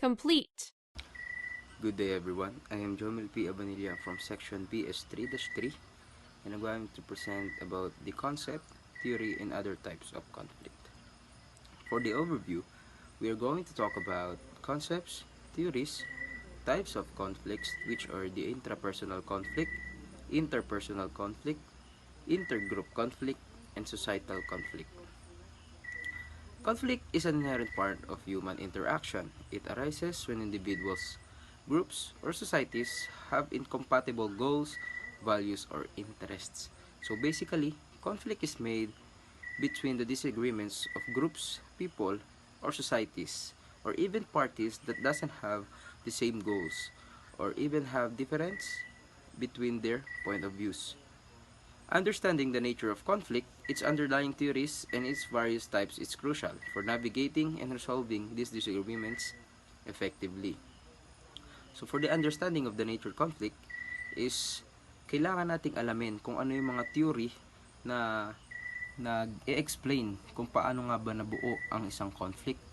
complete. Good day everyone, I am Jomel P. Abanilla from section BS3-3 and I'm going to present about the concept, theory, and other types of conflict. For the overview, we are going to talk about concepts, theories, types of conflicts which are the intrapersonal conflict, interpersonal conflict, intergroup conflict, and societal conflict. Conflict is an inherent part of human interaction. It arises when individuals, groups, or societies have incompatible goals, values, or interests. So basically, conflict is made between the disagreements of groups, people, or societies, or even parties that doesn't have the same goals, or even have difference between their point of views. Understanding the nature of conflict, its underlying theories, and its various types is crucial for navigating and resolving these disagreements effectively. So for the understanding of the nature of conflict is kailangan nating alamin kung ano yung mga theory na nag-e-explain kung paano nga ba nabuo ang isang conflict,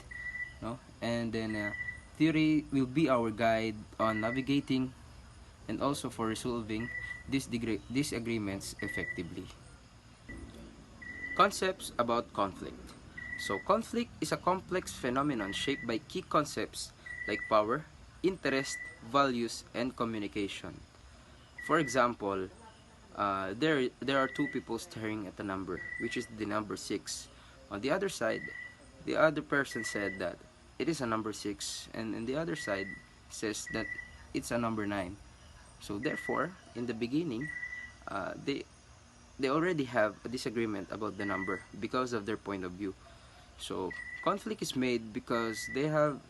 no? And then theory will be our guide on navigating and also for resolving these disagreements effectively. Concepts about conflict. So, conflict is a complex phenomenon shaped by key concepts like power, interest, values, and communication. For example, there are two people staring at a number, which is the number 6. On the other side, the other person said that it is a number 6, and on the other side says that it's a number 9. So therefore, in the beginning, uh, they they already have a disagreement about the number because of their point of view. So conflict is made because they have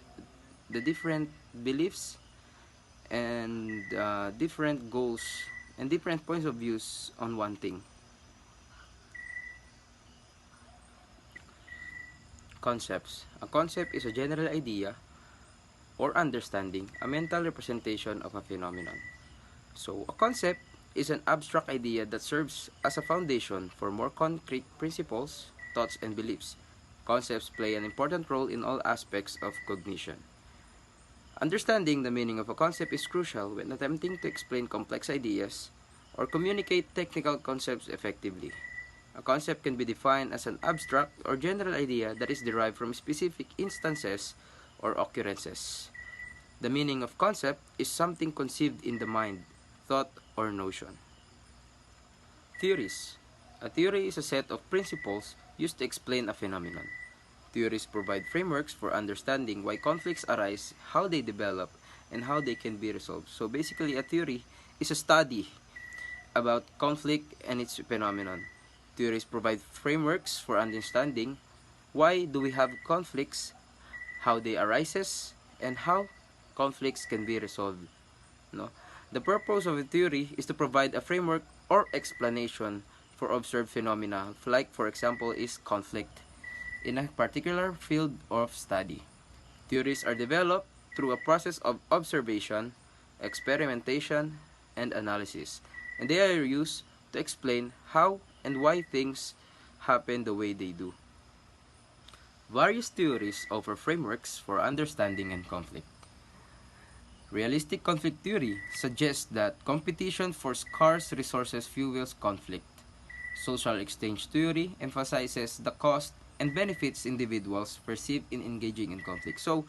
the different beliefs and different goals and different points of views on one thing. Concepts. A concept is a general idea or understanding, a mental representation of a phenomenon. So, a concept is an abstract idea that serves as a foundation for more concrete principles, thoughts, and beliefs. Concepts play an important role in all aspects of cognition. Understanding the meaning of a concept is crucial when attempting to explain complex ideas or communicate technical concepts effectively. A concept can be defined as an abstract or general idea that is derived from specific instances or occurrences. The meaning of concept is something conceived in the mind, thought, or notion. Theories. A theory is a set of principles used to explain a phenomenon. Theories provide frameworks for understanding why conflicts arise, how they develop, and how they can be resolved. So basically, a theory is a study about conflict and its phenomenon. Theories provide frameworks for understanding why do we have conflicts, how they arises, and how conflicts can be resolved. No? The purpose of a theory is to provide a framework or explanation for observed phenomena, like for example is conflict in a particular field of study. Theories are developed through a process of observation, experimentation, and analysis, and they are used to explain how and why things happen the way they do. Various theories offer frameworks for understanding and conflict. Realistic conflict theory suggests that competition for scarce resources fuels conflict. Social exchange theory emphasizes the cost and benefits individuals perceive in engaging in conflict. So,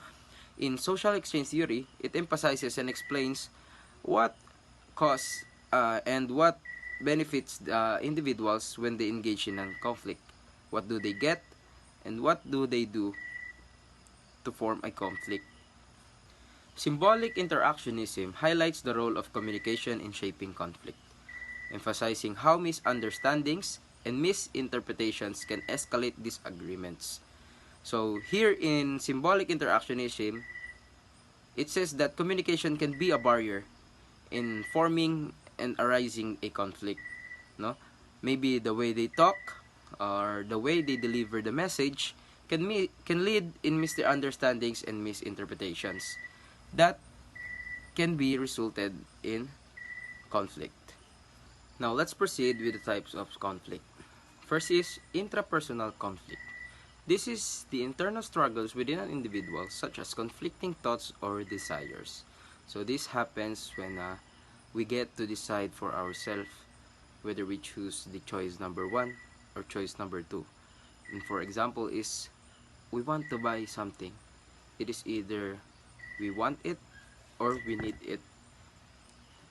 in social exchange theory, it emphasizes and explains what costs and what benefits individuals when they engage in a conflict. What do they get and what do they do to form a conflict? Symbolic interactionism highlights the role of communication in shaping conflict, emphasizing how misunderstandings and misinterpretations can escalate disagreements. So, here in symbolic interactionism, it says that communication can be a barrier in forming and arising a conflict. No? Maybe the way they talk or the way they deliver the message can lead in misunderstandings and misinterpretations that can be resulted in conflict. Now let's proceed with the types of conflict. First is intrapersonal conflict. This is the internal struggles within an individual, such as conflicting thoughts or desires. So this happens when we get to decide for ourselves whether we choose the choice number 1 or choice number 2. And for example is, we want to buy something. It is either we want it or we need it.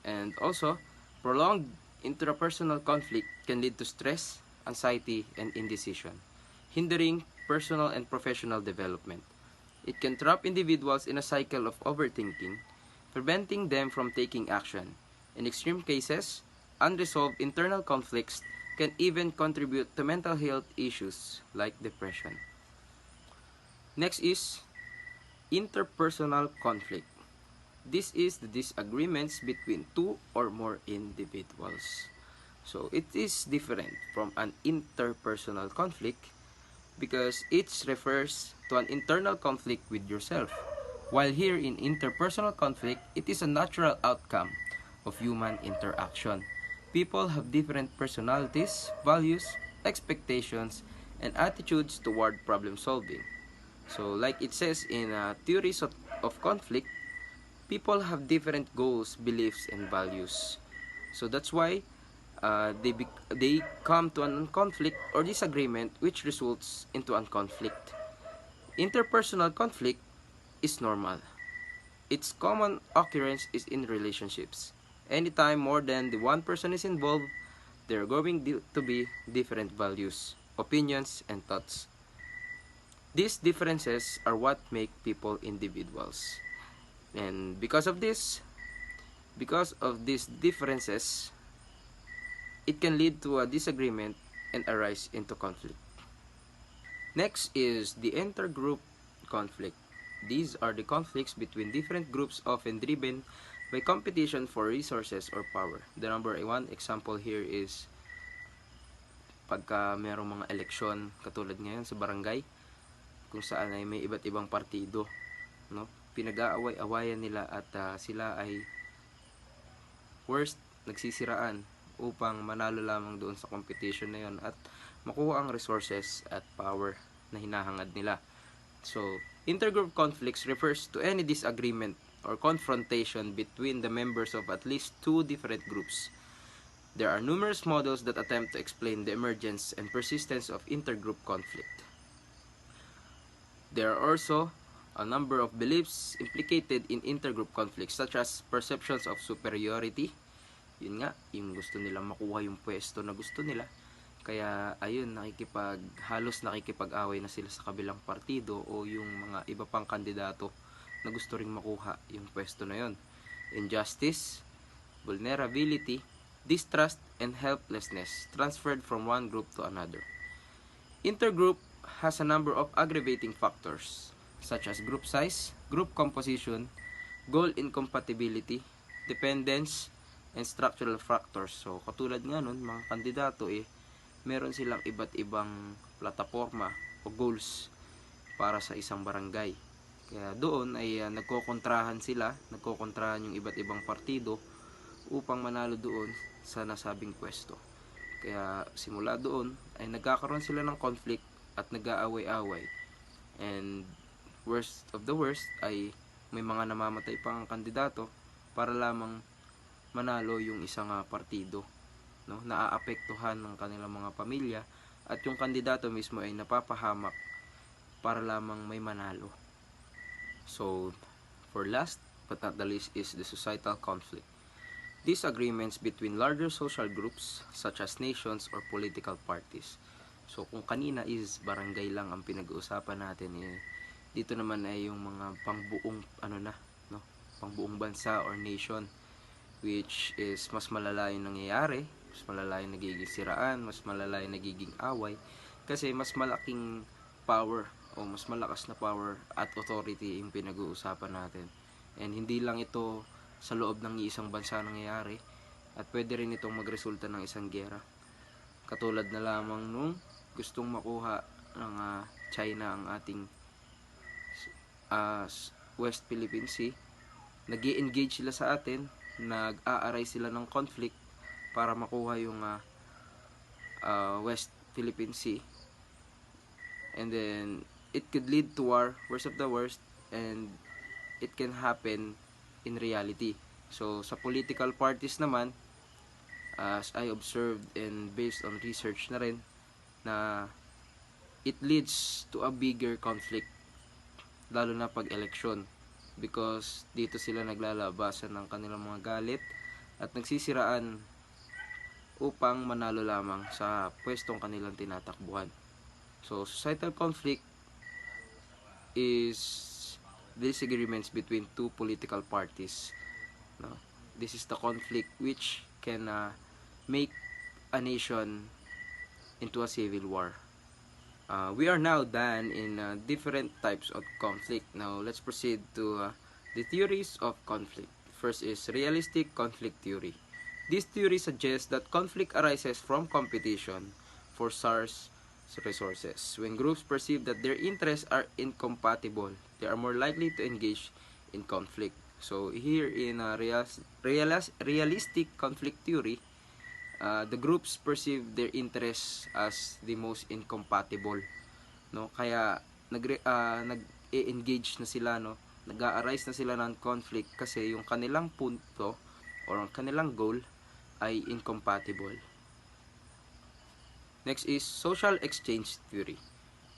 And also, prolonged interpersonal conflict can lead to stress, anxiety, and indecision, hindering personal and professional development. It can trap individuals in a cycle of overthinking, preventing them from taking action. In extreme cases, unresolved internal conflicts can even contribute to mental health issues like depression. Next is interpersonal conflict. This is the disagreements between two or more individuals. So it is different from an interpersonal conflict because it refers to an internal conflict with yourself. While here in interpersonal conflict, it is a natural outcome of human interaction. People have different personalities, values, expectations, and attitudes toward problem solving. So like it says in theories of conflict, people have different goals, beliefs, and values. So that's why they come to an conflict or disagreement which results into a conflict. Interpersonal conflict is normal. Its common occurrence is in relationships. Anytime more than the one person is involved, there are going to be different values, opinions, and thoughts. These differences are what make people individuals. And because of these differences, it can lead to a disagreement and arise into conflict. Next is the intergroup conflict. These are the conflicts between different groups often driven by competition for resources or power. The number one example here is pagka merong mga eleksyon katulad ngayon sa barangay kung saan ay may iba't ibang partido, no? Pinag-aaway-awayan nila at sila ay nagsisiraan upang manalo lamang doon sa competition na yon at makuha ang resources at power na hinahangad nila. So, intergroup conflicts refers to any disagreement or confrontation between the members of at least two different groups. There are numerous models that attempt to explain the emergence and persistence of intergroup conflict. There are also a number of beliefs implicated in intergroup conflicts such as perceptions of superiority. Yun nga, yung gusto nilang makuha yung pwesto na gusto nila. Kaya ayun, halos nakikipag-away na sila sa kabilang partido o yung mga iba pang kandidato na gusto ring makuha yung pwesto na yon. Injustice, vulnerability, distrust, and helplessness transferred from one group to another. Intergroup has a number of aggravating factors such as group size, group composition, goal incompatibility, dependence, and structural factors. So, katulad nga nun, mga kandidato meron silang iba't ibang plataforma o goals para sa isang barangay. Kaya doon ay nagkokontrahan yung iba't ibang partido upang manalo doon sa nasabing pwesto. Kaya simula doon ay nagkakaroon sila ng conflict at nag-aaway-away. And worst of the worst ay may mga namamatay pang kandidato para lamang manalo yung isang partido, no? Naaapektuhan ng kanilang mga pamilya at yung kandidato mismo ay napapahamak para lamang may manalo. So, for last but not the least is the societal conflict. Disagreements between larger social groups such as nations or political parties. So kung kanina is barangay lang ang pinag-uusapan natin, dito naman ay yung mga pangbuong pangbuong bansa or nation, which is mas malala yung nangyayari, mas malala yung nagiging siraan, mas malala yung nagiging away kasi mas malaking power o mas malakas na power at authority yung pinag-uusapan natin. And hindi lang ito sa loob ng isang bansa nangyayari at pwede rin itong magresulta ng isang giyera. Katulad na lamang nung gustong makuha ng China ang ating West Philippine Sea. Nag-i-engage sila sa atin, nag-aaray sila ng conflict para makuha yung West Philippine Sea. and then it could lead to war, worst of the worst, and it can happen in reality. So sa political parties naman, as I observed and based on research na rin, na it leads to a bigger conflict, lalo na pag election, because dito sila naglalabasan ng kanilang mga galit at nagsisiraan upang manalo lamang sa pwestong kanilang tinatakbuhan. So societal conflict is disagreements between two political parties. No? This is the conflict which can make a nation into a civil war. We are now done in different types of conflict. Now let's proceed to the theories of conflict. First is realistic conflict theory. This theory suggests that conflict arises from competition for scarce resources. When groups perceive that their interests are incompatible, they are more likely to engage in conflict. So here in realistic conflict theory, the groups perceive their interests as the most incompatible, no? Kaya nag-engage na sila, no? Nag-a-arise na sila ng conflict kasi yung kanilang punto or ang kanilang goal ay incompatible. Next is social exchange theory.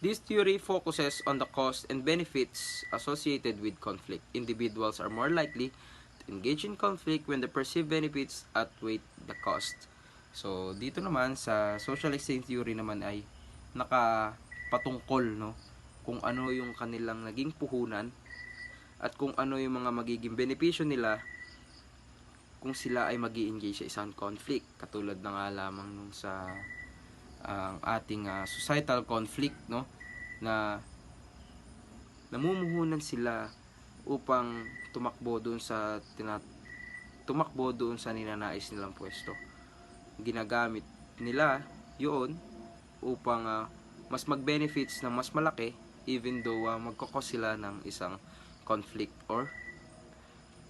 This theory focuses on the costs and benefits associated with conflict. Individuals are more likely to engage in conflict when the perceived benefits outweigh the cost. So, dito naman sa social exchange theory naman ay nakapatungkol, no, kung ano yung kanilang naging puhunan at kung ano yung mga magiging benepisyo nila kung sila ay magi-engage sa isang conflict. Katulad na nga lamang nung sa ang ating societal conflict, no, na namumuhunan sila upang tumakbo doon sa ninanais nilang pwesto. Ginagamit nila yun upang mas mag-benefits ng mas malaki, even though magkakos sila ng isang conflict or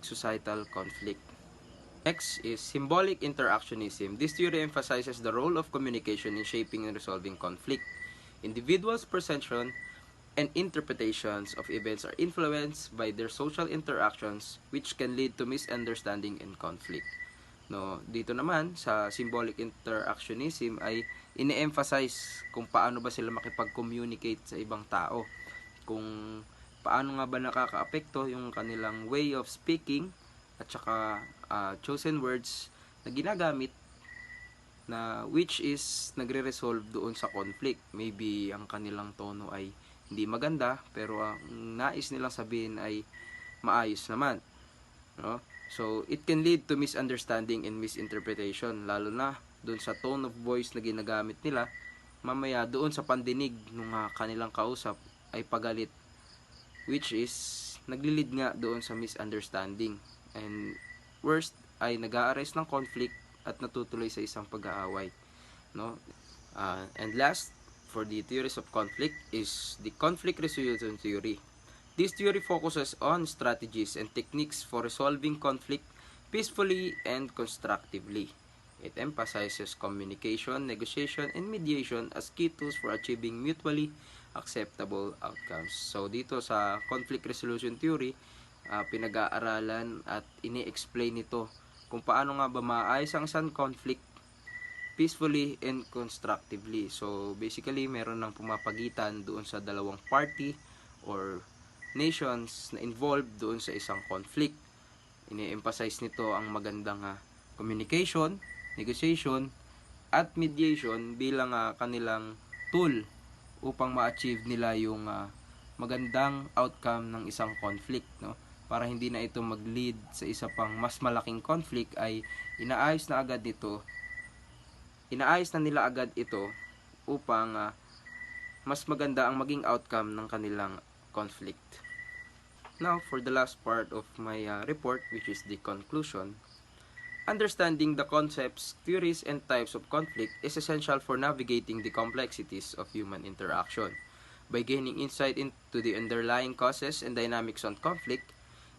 societal conflict. Next is symbolic interactionism. This theory emphasizes the role of communication in shaping and resolving conflict. Individuals' perception and interpretations of events are influenced by their social interactions, which can lead to misunderstanding and conflict. No, dito naman sa symbolic interactionism ay ine-emphasize kung paano ba sila makipag-communicate sa ibang tao. Kung paano nga ba nakakaapekto yung kanilang way of speaking at saka chosen words na ginagamit na which is nagre-resolve doon sa conflict. Maybe ang kanilang tono ay hindi maganda pero ang nais nilang sabihin ay maayos naman, no? So it can lead to misunderstanding and misinterpretation, lalo na doon sa tone of voice na ginagamit nila. Mamaya doon sa pandinig ng kanilang kausap ay pagalit, which is naglilid nga doon sa misunderstanding. And worst ay nag-a-arise ng conflict at natutuloy sa isang pag-aaway, no? And last, for the theories of conflict is the conflict resolution theory. This theory focuses on strategies and techniques for resolving conflict peacefully and constructively. It emphasizes communication, negotiation, and mediation as key tools for achieving mutually acceptable outcomes. So dito sa conflict resolution theory, pinag-aaralan at ini-explain nito kung paano nga ba maayos ang isang conflict peacefully and constructively. So basically, meron ng pumapagitan doon sa dalawang party or nations na involved doon sa isang conflict. Ini-emphasize nito ang magandang communication, negotiation, at mediation bilang kanilang tool upang ma-achieve nila yung magandang outcome ng isang conflict, no? Para hindi na ito mag-lead sa isa pang mas malaking conflict, ay inaayos na nila agad ito upang mas maganda ang maging outcome ng kanilang conflict. Now, for the last part of my report, which is the conclusion, understanding the concepts, theories, and types of conflict is essential for navigating the complexities of human interaction. By gaining insight into the underlying causes and dynamics of conflict,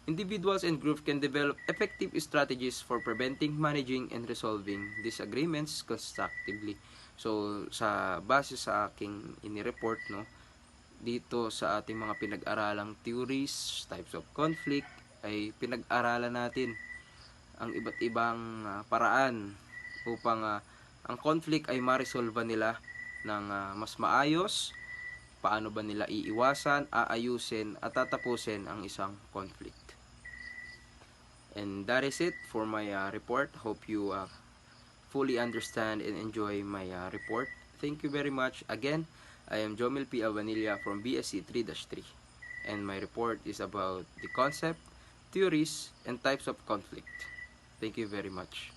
individuals and groups can develop effective strategies for preventing, managing, and resolving disagreements constructively. So, base sa aking ini-report, no, dito sa ating mga pinag-aralang theories, types of conflict, ay pinag-aralan natin ang iba't ibang paraan upang ang conflict ay ma-resolve nila ng mas maayos, paano ba nila iiwasan, aayusin at tatapusin ang isang conflict. And that is it for my report. Hope you fully understand and enjoy my report. Thank you very much. Again, I am Jomel P. Alvanilla from BSc 3-3, and my report is about the concept, theories, and types of conflict. Thank you very much.